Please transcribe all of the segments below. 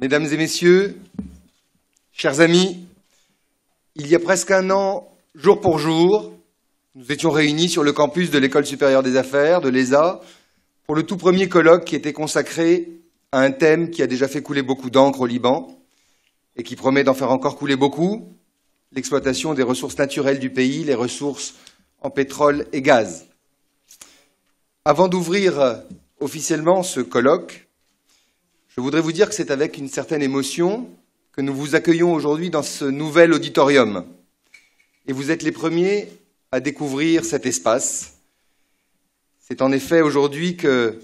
Mesdames et messieurs, chers amis, il y a presque un an, jour pour jour, nous étions réunis sur le campus de l'École supérieure des affaires, de l'ESA, pour le tout premier colloque qui était consacré à un thème qui a déjà fait couler beaucoup d'encre au Liban et qui promet d'en faire encore couler beaucoup, l'exploitation des ressources naturelles du pays, les ressources en pétrole et gaz. Avant d'ouvrir officiellement ce colloque, je voudrais vous dire que c'est avec une certaine émotion que nous vous accueillons aujourd'hui dans ce nouvel auditorium. Et vous êtes les premiers à découvrir cet espace. C'est en effet aujourd'hui que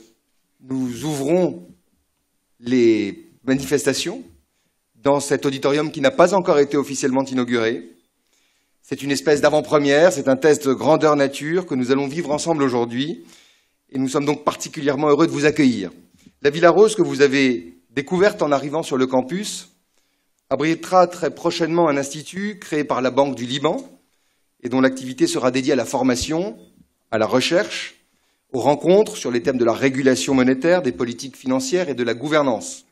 nous ouvrons les manifestations dans cet auditorium qui n'a pas encore été officiellement inauguré. C'est une espèce d'avant-première, c'est un test de grandeur nature que nous allons vivre ensemble aujourd'hui. Et nous sommes donc particulièrement heureux de vous accueillir. La Villa Rose que vous avez découverte en arrivant sur le campus abritera très prochainement un institut créé par la Banque du Liban et dont l'activité sera dédiée à la formation, à la recherche, aux rencontres sur les thèmes de la régulation monétaire, des politiques financières et de la gouvernance.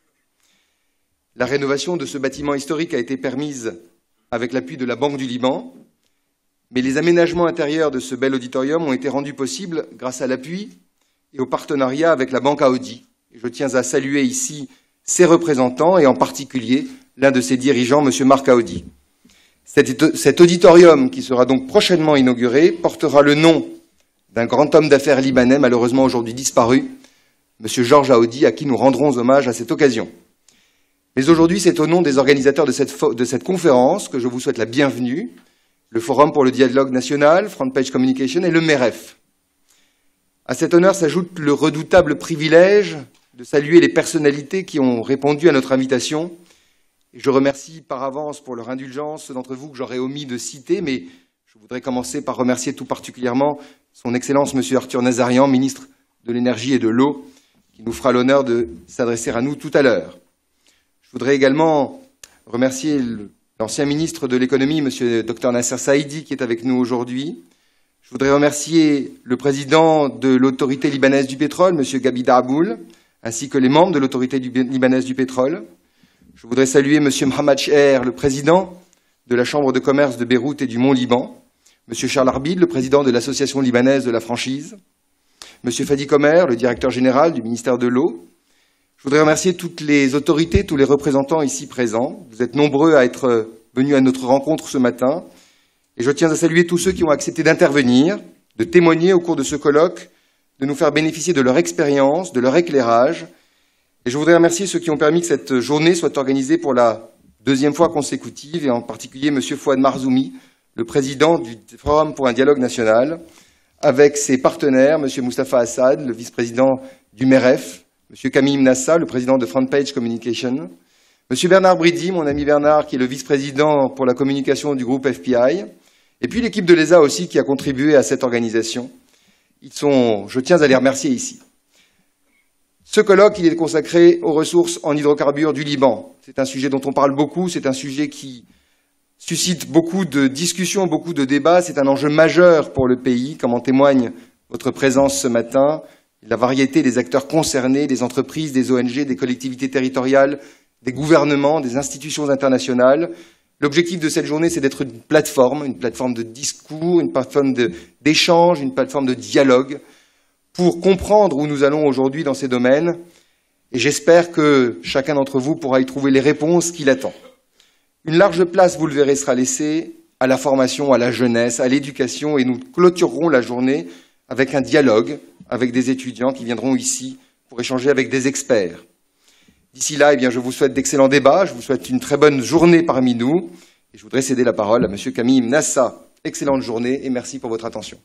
La rénovation de ce bâtiment historique a été permise avec l'appui de la Banque du Liban, mais les aménagements intérieurs de ce bel auditorium ont été rendus possibles grâce à l'appui et au partenariat avec la Banque Audi. Et je tiens à saluer ici ses représentants et en particulier l'un de ses dirigeants, M. Marc Audi. Cet auditorium, qui sera donc prochainement inauguré, portera le nom d'un grand homme d'affaires libanais, malheureusement aujourd'hui disparu, M. Georges Aoudi, à qui nous rendrons hommage à cette occasion. Mais aujourd'hui, c'est au nom des organisateurs de cette conférence que je vous souhaite la bienvenue, le Forum pour le dialogue national, Front Page Communication et le MEREF. À cet honneur s'ajoute le redoutable privilège de saluer les personnalités qui ont répondu à notre invitation. Et je remercie par avance pour leur indulgence ceux d'entre vous que j'aurais omis de citer, mais je voudrais commencer par remercier tout particulièrement son Excellence M. Arthur Nazarian, ministre de l'Énergie et de l'Eau, qui nous fera l'honneur de s'adresser à nous tout à l'heure. Je voudrais également remercier l'ancien ministre de l'Économie, M. Dr Nasser Saïdi, qui est avec nous aujourd'hui. Je voudrais remercier le président de l'autorité libanaise du pétrole, M. Gabi Da'aboul, ainsi que les membres de l'autorité libanaise du pétrole. Je voudrais saluer M. Mohamed Cheher, le président de la Chambre de commerce de Beyrouth et du Mont-Liban, M. Charles Arbid, le président de l'Association libanaise de la franchise, M. Fadi Komer, le directeur général du ministère de l'Eau. Je voudrais remercier toutes les autorités, tous les représentants ici présents. Vous êtes nombreux à être venus à notre rencontre ce matin. Et je tiens à saluer tous ceux qui ont accepté d'intervenir, de témoigner au cours de ce colloque, de nous faire bénéficier de leur expérience, de leur éclairage. Et je voudrais remercier ceux qui ont permis que cette journée soit organisée pour la deuxième fois consécutive, et en particulier M. Fouad Marzoumi, le président du Forum pour un dialogue national, avec ses partenaires, M. Moustapha Assad, le vice-président du MEREF, M. Camille Mnassa, le président de Front Page Communication, M. Bernard Bridy, mon ami Bernard, qui est le vice-président pour la communication du groupe FPI, et puis l'équipe de l'ESA aussi qui a contribué à cette organisation. Je tiens à les remercier ici. Ce colloque, il est consacré aux ressources en hydrocarbures du Liban. C'est un sujet dont on parle beaucoup, c'est un sujet qui suscite beaucoup de discussions, beaucoup de débats. C'est un enjeu majeur pour le pays, comme en témoigne votre présence ce matin, la variété des acteurs concernés, des entreprises, des ONG, des collectivités territoriales, des gouvernements, des institutions internationales. L'objectif de cette journée, c'est d'être une plateforme de discours, une plateforme d'échange, une plateforme de dialogue, pour comprendre où nous allons aujourd'hui dans ces domaines. Et j'espère que chacun d'entre vous pourra y trouver les réponses qu'il attend. Une large place, vous le verrez, sera laissée à la formation, à la jeunesse, à l'éducation, et nous clôturerons la journée avec un dialogue avec des étudiants qui viendront ici pour échanger avec des experts. D'ici là, je vous souhaite d'excellents débats, je vous souhaite une très bonne journée parmi nous, et je voudrais céder la parole à M. Camille Mnassa. Excellente journée et merci pour votre attention.